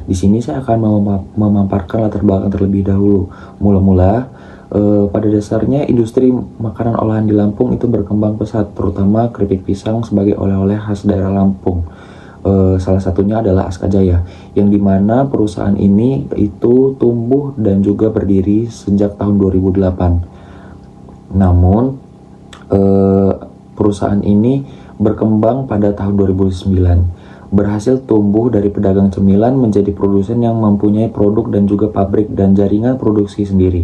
Di sini saya akan memaparkan latar belakang terlebih dahulu. Mula-mula, pada dasarnya industri makanan olahan di Lampung itu berkembang pesat, terutama keripik pisang sebagai oleh-oleh khas daerah Lampung. Salah satunya adalah Askajaya, yang dimana perusahaan ini itu tumbuh dan juga berdiri sejak tahun 2008. Namun, eh, perusahaan ini berkembang pada tahun 2009, berhasil tumbuh dari pedagang cemilan menjadi produsen yang mempunyai produk dan juga pabrik dan jaringan produksi sendiri.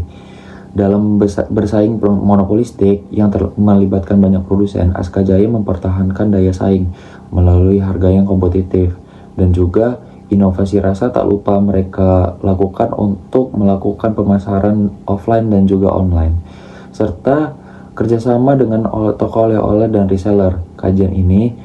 Dalam bersaing monopolistik yang melibatkan banyak produsen, Askajaya mempertahankan daya saing melalui harga yang kompetitif dan juga inovasi rasa tak lupa mereka lakukan untuk melakukan pemasaran offline dan juga online, serta kerjasama dengan toko oleh-oleh dan reseller. Kajian ini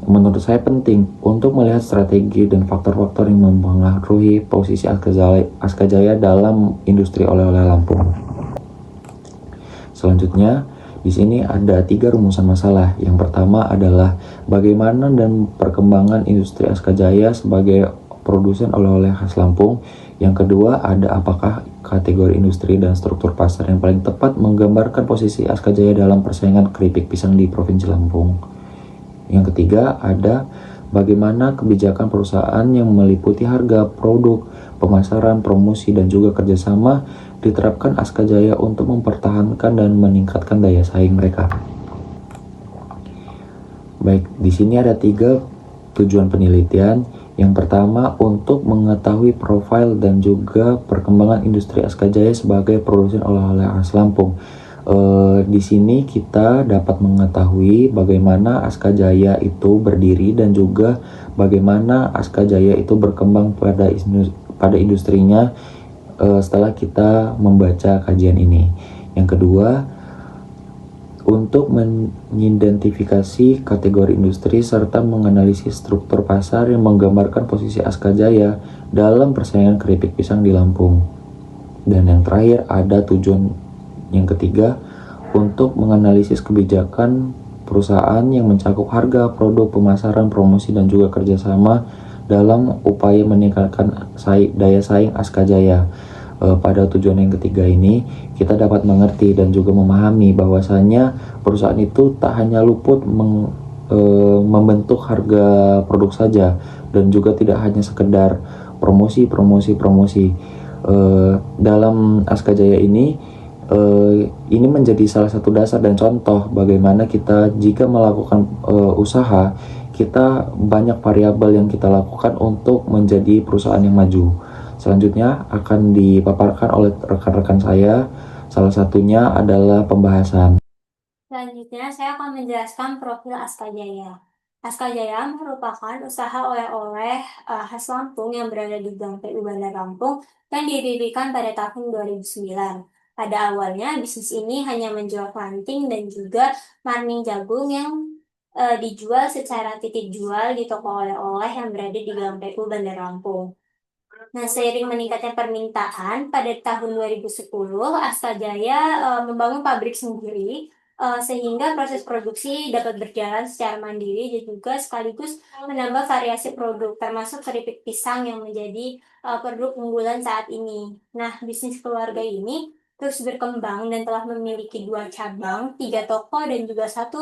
menurut saya penting untuk melihat strategi dan faktor-faktor yang mempengaruhi posisi Askajaya dalam industri oleh-oleh Lampung. Selanjutnya, di sini ada 3 rumusan masalah. Yang pertama adalah bagaimana dan perkembangan industri Askajaya sebagai produsen oleh-oleh khas Lampung. Yang kedua ada apakah kategori industri dan struktur pasar yang paling tepat menggambarkan posisi Askajaya dalam persaingan keripik pisang di Provinsi Lampung. Yang ketiga ada bagaimana kebijakan perusahaan yang meliputi harga, produk, pemasaran, promosi, dan juga kerjasama diterapkan Askajaya untuk mempertahankan dan meningkatkan daya saing mereka. Baik, di sini ada 3 tujuan penelitian. Yang pertama, untuk mengetahui profil dan juga perkembangan industri Askajaya sebagai produsen oleh-oleh khas Lampung. Di sini kita dapat mengetahui bagaimana Askajaya itu berdiri dan juga bagaimana Askajaya itu berkembang pada industrinya setelah kita membaca kajian ini. Yang kedua, untuk mengidentifikasi kategori industri serta menganalisis struktur pasar yang menggambarkan posisi Askajaya dalam persaingan keripik pisang di Lampung. Dan yang terakhir ada tujuan yang ketiga, untuk menganalisis kebijakan perusahaan yang mencakup harga, produk, pemasaran, promosi, dan juga kerjasama dalam upaya meningkatkan daya saing Askajaya. Pada tujuan yang ketiga ini, kita dapat mengerti dan juga memahami bahwasanya perusahaan itu tak hanya luput membentuk harga produk saja, dan juga tidak hanya sekedar promosi. Dalam Askajaya ini menjadi salah satu dasar dan contoh bagaimana kita jika melakukan usaha, kita banyak variabel yang kita lakukan untuk menjadi perusahaan yang maju. Selanjutnya akan dipaparkan oleh rekan-rekan saya. Salah satunya adalah pembahasan. Selanjutnya, saya akan menjelaskan profil Askajaya. Askajaya merupakan usaha oleh-oleh khas Lampung yang berada di Gang PU Bandar Lampung yang didirikan pada tahun 2009. Pada awalnya, bisnis ini hanya menjual kelanting dan juga marning jagung yang dijual secara titip jual di toko oleh-oleh yang berada di Gang PU Bandar Lampung. Nah, seiring meningkatnya permintaan, pada tahun 2010, Askajaya membangun pabrik sendiri, sehingga proses produksi dapat berjalan secara mandiri dan juga sekaligus menambah variasi produk, termasuk keripik pisang yang menjadi produk unggulan saat ini. Nah, bisnis keluarga ini terus berkembang dan telah memiliki 2 cabang, 3 toko, dan juga 1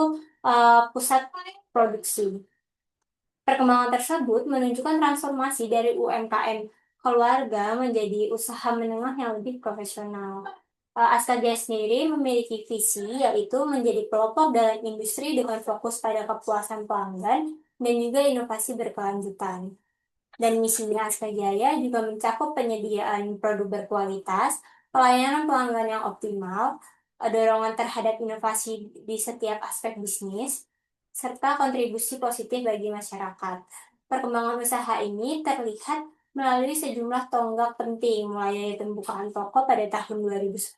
pusat produksi. Perkembangan tersebut menunjukkan transformasi dari UMKM keluarga menjadi usaha menengah yang lebih profesional. Askadia sendiri memiliki visi yaitu menjadi pelopor dalam industri dengan fokus pada kepuasan pelanggan dan juga inovasi berkelanjutan. Dan misinya Askajaya juga mencakup penyediaan produk berkualitas, pelayanan pelanggan yang optimal, dorongan terhadap inovasi di setiap aspek bisnis, serta kontribusi positif bagi masyarakat. Perkembangan usaha ini terlihat melalui sejumlah tonggak penting, mulai dari pembukaan toko pada tahun 2010,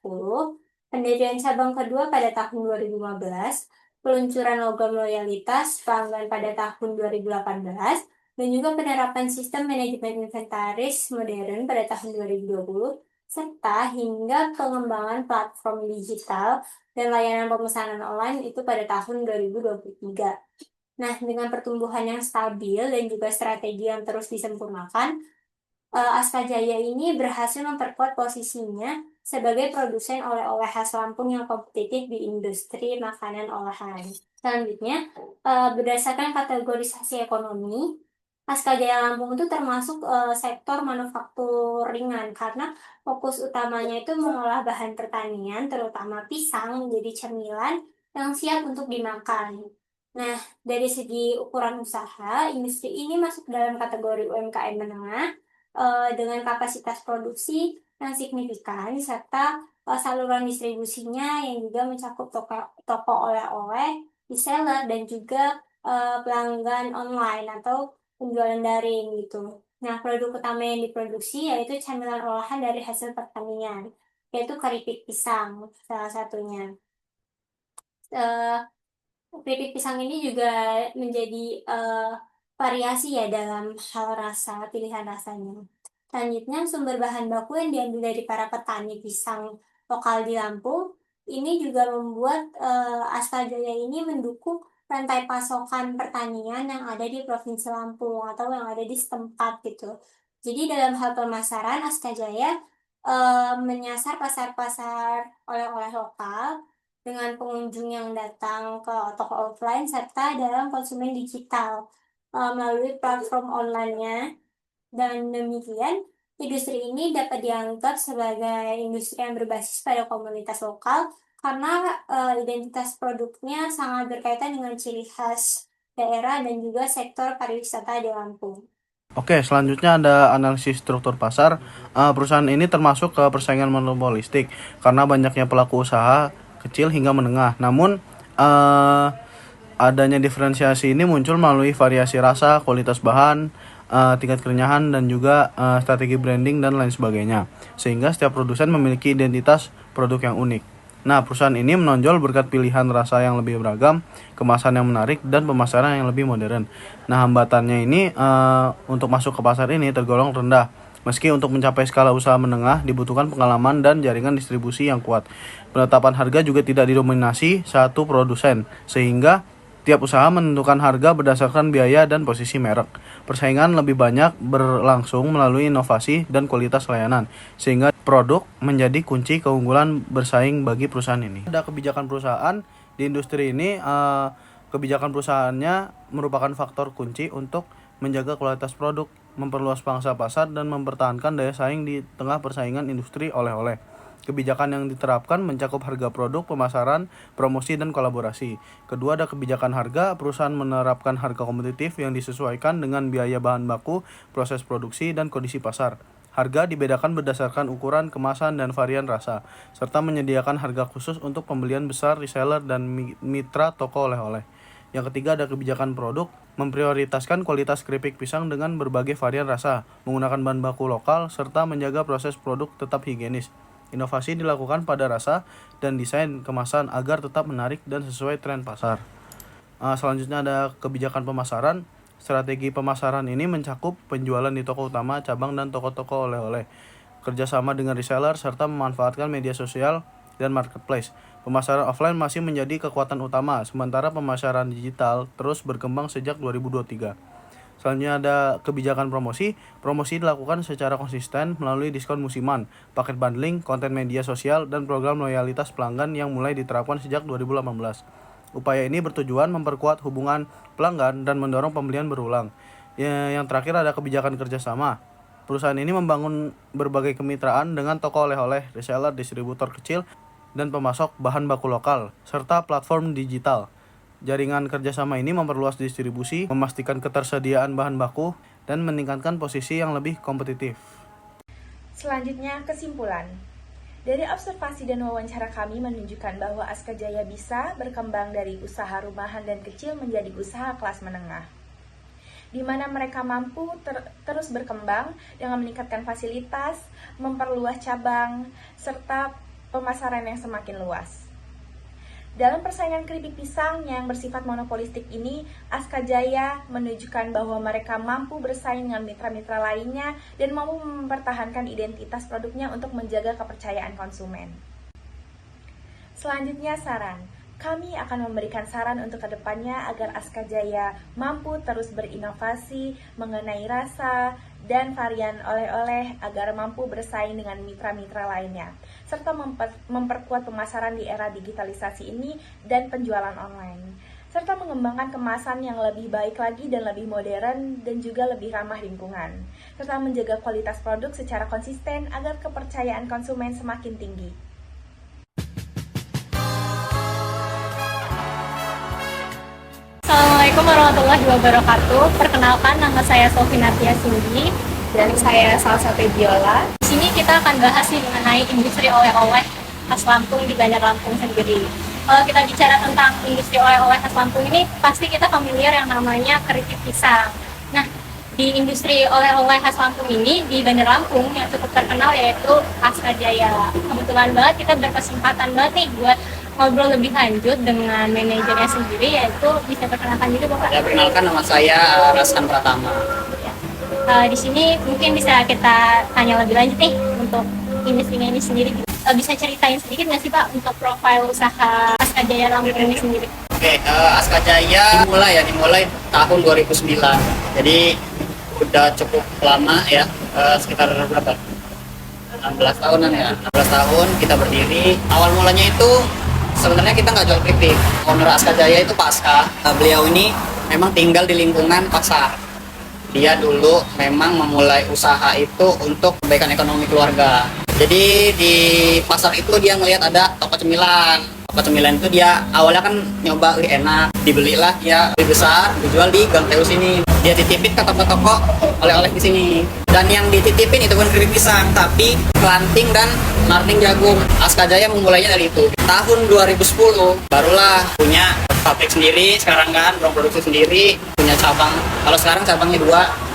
pendirian cabang kedua pada tahun 2015, peluncuran logam loyalitas pelanggan pada tahun 2018, dan juga penerapan sistem manajemen inventaris modern pada tahun 2020, serta hingga pengembangan platform digital dan layanan pemesanan online itu pada tahun 2023. Nah, dengan pertumbuhan yang stabil dan juga strategi yang terus disempurnakan, Aska Jaya ini berhasil memperkuat posisinya sebagai produsen oleh-oleh khas Lampung yang kompetitif di industri makanan olahan. Selanjutnya, berdasarkan kategorisasi ekonomi, Aska Jaya Lampung itu termasuk sektor manufaktur ringan karena fokus utamanya itu mengolah bahan pertanian, terutama pisang menjadi cemilan yang siap untuk dimakan. Nah, dari segi ukuran usaha, industri ini masuk dalam kategori UMKM menengah dengan kapasitas produksi yang signifikan serta saluran distribusinya yang juga mencakup toko oleh-oleh, reseller, dan juga pelanggan online atau penjualan daring gitu. Nah, produk utama yang diproduksi yaitu camilan olahan dari hasil pertanian, yaitu keripik pisang salah satunya. Eh, Keripik pisang ini juga menjadi variasi ya dalam hal rasa, pilihan rasanya. Selanjutnya, sumber bahan baku yang diambil dari para petani pisang lokal di Lampung ini juga membuat Askajaya ini mendukung rantai pasokan pertanian yang ada di Provinsi Lampung atau yang ada di setempat gitu. Jadi dalam hal pemasaran, Askajaya menyasar pasar-pasar oleh-oleh lokal dengan pengunjung yang datang ke toko offline serta dalam konsumen digital melalui platform online-nya. Dan demikian, industri ini dapat dianggap sebagai industri yang berbasis pada komunitas lokal karena identitas produknya sangat berkaitan dengan ciri khas daerah dan juga sektor pariwisata di Lampung. Oke, selanjutnya ada analisis struktur pasar. Perusahaan ini termasuk ke persaingan monopolistik karena banyaknya pelaku usaha kecil hingga menengah. Namun, adanya diferensiasi ini muncul melalui variasi rasa, kualitas bahan, tingkat kerenyahan, dan juga strategi branding dan lain sebagainya. Sehingga setiap produsen memiliki identitas produk yang unik. Nah, perusahaan ini menonjol berkat pilihan rasa yang lebih beragam, kemasan yang menarik, dan pemasaran yang lebih modern. Nah, hambatannya ini untuk masuk ke pasar ini tergolong rendah. Meski untuk mencapai skala usaha menengah dibutuhkan pengalaman dan jaringan distribusi yang kuat. Penetapan harga juga tidak didominasi satu produsen, sehingga tiap usaha menentukan harga berdasarkan biaya dan posisi merek. Persaingan lebih banyak berlangsung melalui inovasi dan kualitas layanan, sehingga produk menjadi kunci keunggulan bersaing bagi perusahaan ini. Ada kebijakan perusahaan di industri ini, kebijakan perusahaannya merupakan faktor kunci untuk menjaga kualitas produk, memperluas pangsa pasar, dan mempertahankan daya saing di tengah persaingan industri oleh-oleh. Kebijakan yang diterapkan mencakup harga produk, pemasaran, promosi, dan kolaborasi. Kedua, ada kebijakan harga. Perusahaan menerapkan harga kompetitif yang disesuaikan dengan biaya bahan baku, proses produksi, dan kondisi pasar. Harga dibedakan berdasarkan ukuran, kemasan, dan varian rasa, serta menyediakan harga khusus untuk pembelian besar, reseller, dan mitra toko oleh-oleh. Yang ketiga, ada kebijakan produk, memprioritaskan kualitas keripik pisang dengan berbagai varian rasa, menggunakan bahan baku lokal, serta menjaga proses produk tetap higienis. Inovasi dilakukan pada rasa dan desain kemasan agar tetap menarik dan sesuai tren pasar. Selanjutnya ada kebijakan pemasaran. Strategi pemasaran ini mencakup penjualan di toko utama, cabang, dan toko-toko oleh-oleh, kerjasama dengan reseller, serta memanfaatkan media sosial dan marketplace. Pemasaran offline masih menjadi kekuatan utama, sementara pemasaran digital terus berkembang sejak 2023. Selanjutnya ada kebijakan promosi. Promosi dilakukan secara konsisten melalui diskon musiman, paket bundling, konten media sosial, dan program loyalitas pelanggan yang mulai diterapkan sejak 2018. Upaya ini bertujuan memperkuat hubungan pelanggan dan mendorong pembelian berulang. Yang terakhir ada kebijakan kerjasama. Perusahaan ini membangun berbagai kemitraan dengan toko oleh-oleh, reseller, distributor kecil, dan pemasok bahan baku lokal, serta platform digital. Jaringan kerjasama ini memperluas distribusi, memastikan ketersediaan bahan baku, dan meningkatkan posisi yang lebih kompetitif. Selanjutnya, kesimpulan. Dari observasi dan wawancara kami menunjukkan bahwa Askajaya bisa berkembang dari usaha rumahan dan kecil menjadi usaha kelas menengah, di mana mereka mampu terus berkembang dengan meningkatkan fasilitas, memperluas cabang, serta pemasaran yang semakin luas. Dalam persaingan keripik pisang yang bersifat monopolistik ini, Askajaya menunjukkan bahwa mereka mampu bersaing dengan mitra-mitra lainnya dan mampu mempertahankan identitas produknya untuk menjaga kepercayaan konsumen. Selanjutnya, saran. Kami akan memberikan saran untuk kedepannya agar Askajaya mampu terus berinovasi mengenai rasa dan varian oleh-oleh agar mampu bersaing dengan mitra-mitra lainnya, serta memperkuat pemasaran di era digitalisasi ini dan penjualan online, serta mengembangkan kemasan yang lebih baik lagi dan lebih modern dan juga lebih ramah lingkungan, serta menjaga kualitas produk secara konsisten agar kepercayaan konsumen semakin tinggi. Assalamualaikum warahmatullahi wabarakatuh. Perkenalkan, nama saya Sofinatia Sindi dan saya salah satu biola. Di sini kita akan bahas mengenai industri oleh-oleh khas Lampung di Bandar Lampung sendiri. Kalau kita bicara tentang industri oleh-oleh khas Lampung ini, pasti kita familiar yang namanya keripik pisang. Nah, di industri oleh-oleh khas Lampung ini di Bandar Lampung yang cukup terkenal yaitu Askajaya. Kebetulan banget kita berkesempatan banget nih buat ngobrol lebih lanjut dengan manajernya sendiri, yaitu bisa perkenalkan diri Bapak. Ya, perkenalkan, nama saya Rashan Pratama. Di sini mungkin bisa kita tanya lebih lanjut nih untuk industrinya ini sendiri. Bisa ceritain sedikit nggak sih Pak untuk profil usaha Askajaya Lampung ini sendiri? Oke, Askajaya dimulai tahun 2009. Jadi udah cukup lama ya, sekitar berapa? 16 tahunan ya. 16 tahun kita berdiri. Awal mulanya itu sebenarnya kita nggak jual keripik. Owner Askajaya itu Pak Aska. Beliau ini memang tinggal di lingkungan pasar. Dia dulu memang memulai usaha itu untuk kebaikan ekonomi keluarga. Jadi di pasar itu dia ngelihat ada toko cemilan. Toko cemilan itu dia awalnya kan nyoba enak, dibelilah dia lebih besar, dijual di Gang Teu sini. Dia titipin ke toko-toko oleh-oleh di sini. Dan yang dititipin itu bukan keripik pisang, tapi kelanting dan marning jagung. Askajaya memulainya dari itu. Tahun 2010 barulah punya pabrik sendiri, sekarang kan produksi sendiri, punya cabang. Kalau sekarang cabangnya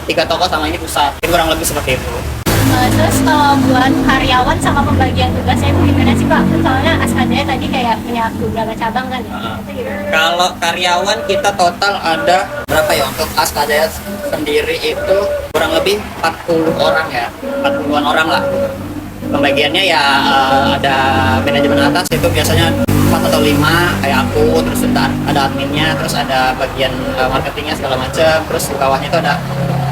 2-3 toko sama ini pusat. Ini kurang lebih seperti itu. Terus kalau buat karyawan sama pembagian tugasnya itu gimana sih Pak? Soalnya Askajaya tadi kayak punya beberapa cabang kan ya? Itu gimana? Kalau karyawan kita total ada berapa ya untuk Askajaya sendiri itu kurang lebih 40 orang ya, 40-an orang lah. Pembagiannya ya ada manajemen atas itu biasanya 4 atau 5 kayak aku, terus ada adminnya, terus ada bagian marketingnya segala macam, terus di bawahnya itu ada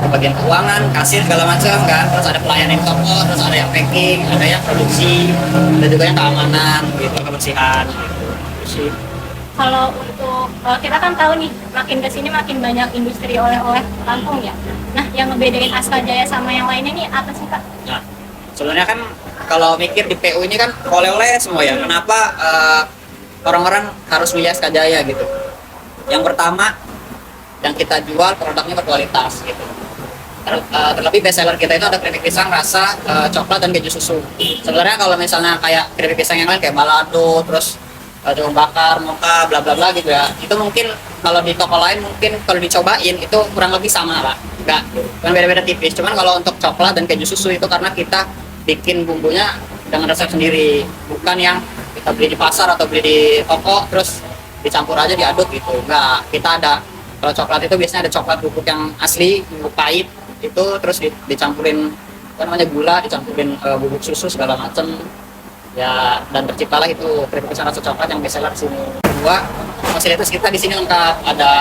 bagian keuangan, kasir segala macam kan, terus ada pelayanan toko, terus ada yang packing, ada yang produksi, ada juga yang keamanan gitu, kebersihan gitu. Kalau untuk kita kan tahu nih makin kesini makin banyak industri oleh-oleh Lampung ya. Nah, yang ngebedain Askajaya sama yang lainnya nih apa sih Pak? Nah, sebenarnya kan kalau mikir di PU ini kan oleh-oleh semua ya. Kenapa orang-orang harus milih Askajaya gitu? Yang pertama, yang kita jual produknya berkualitas gitu. Terlebih best seller kita itu ada keripik pisang rasa coklat dan keju susu. Sebenarnya kalau misalnya kayak keripik pisang yang lain kayak balado, terus jagung bakar, mocha, bla bla bla gitu ya, itu mungkin kalau di toko lain mungkin kalau dicobain itu kurang lebih sama lah, enggak, kan beda-beda tipis. Cuman kalau untuk coklat dan keju susu itu karena kita bikin bumbunya dengan resep sendiri, bukan yang kita beli di pasar atau beli di toko terus dicampur aja diaduk gitu. Enggak, kita ada, kalau coklat itu biasanya ada coklat bubuk yang asli, bubuk pahit itu, terus dicampurin apa namanya gula, dicampurin bubuk susu segala macem ya, dan terciptalah itu keripik pisang rasa coklat yang best seller di sini. Kedua, fasilitas kita di sini lengkap, ada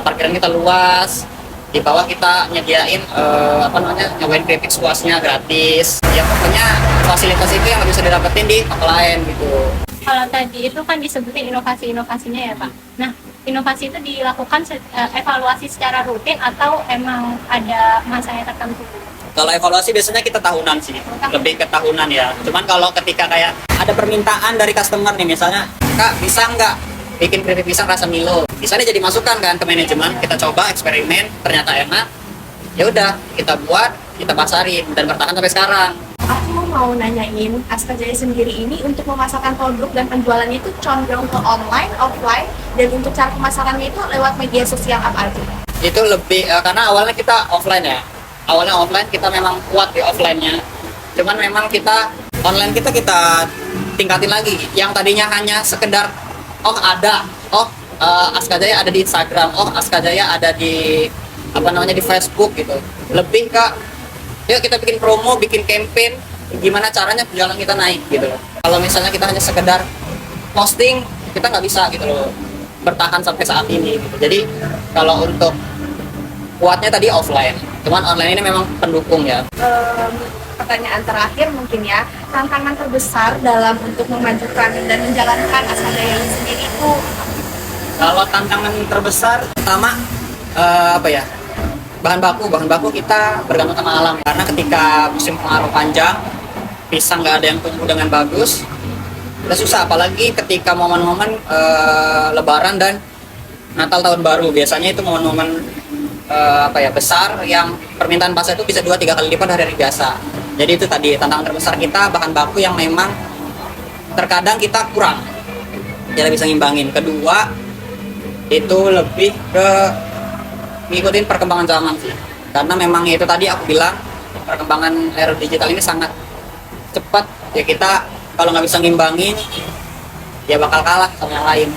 parkiran kita luas, di bawah kita nyediain nyobain keripik sepuasnya gratis. Ya pokoknya fasilitas itu yang nggak bisa didapetin di toko lain gitu. Kalau tadi itu kan disebutin inovasi-inovasinya ya Pak. Nah, inovasi itu dilakukan evaluasi secara rutin atau emang ada masanya tertentu? Kalau evaluasi biasanya kita tahunan sih, lebih ke tahunan ya. Cuman kalau ketika kayak ada permintaan dari customer nih, misalnya, Kak bisa nggak bikin keripik pisang rasa Milo? Bisa nih jadi masukan kan ke manajemen, kita coba eksperimen, ternyata enak. Ya udah, kita buat, kita pasarin dan bertahan sampai sekarang. Aku mau nanyain, Askajaya sendiri ini untuk memasarkan produk dan penjualannya itu condong ke online, offline, dan untuk cara pemasarannya itu lewat media sosial apa aja? Itu lebih, karena awalnya kita offline ya. Awalnya offline, kita memang kuat di offline-nya. Cuman memang kita, online kita tingkatin lagi. Yang tadinya hanya sekedar, Askajaya ada di Instagram, Askajaya ada di, di Facebook gitu. Lebih ke, yuk kita bikin promo, bikin campaign, gimana caranya penjualan kita naik gitu. Kalau misalnya kita hanya sekedar posting, kita nggak bisa gitu loh bertahan sampai saat ini gitu. Jadi kalau untuk kuatnya tadi offline, cuman online ini memang pendukung ya. Pertanyaan terakhir mungkin ya, tantangan terbesar dalam untuk memajukan dan menjalankan Askajaya ini sendiri itu Kalau tantangan terbesar pertama bahan baku kita bergantung sama alam, karena ketika musim kemarau panjang pisang nggak ada yang tumbuh dengan bagus, udah susah. Apalagi ketika momen-momen Lebaran dan Natal tahun baru, biasanya itu momen-momen besar yang permintaan pasar itu bisa 2-3 kali lipat dari hari biasa. Jadi itu tadi tantangan terbesar kita, bahan baku yang memang terkadang kita kurang, kita bisa ngimbangin. Kedua itu lebih ke ngikutin perkembangan zaman sih, karena memang itu tadi aku bilang perkembangan era digital ini sangat cepat ya. Kita kalau nggak bisa ngimbangin ya bakal kalah sama yang lain.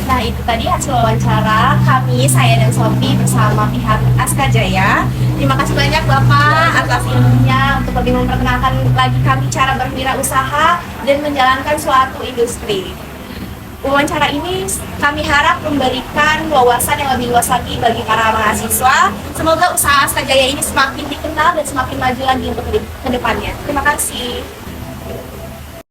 Nah, itu tadi hasil wawancara kami, saya dan Sophie bersama pihak Askajaya. Terima kasih banyak Bapak atas ilmunya untuk lebih memperkenalkan lagi kami cara berwirausaha dan menjalankan suatu industri. Wawancara ini kami harap memberikan wawasan yang lebih luas lagi bagi para mahasiswa. Semoga usaha Askajaya ini semakin dikenal dan semakin maju lagi untuk ke depannya. Terima kasih.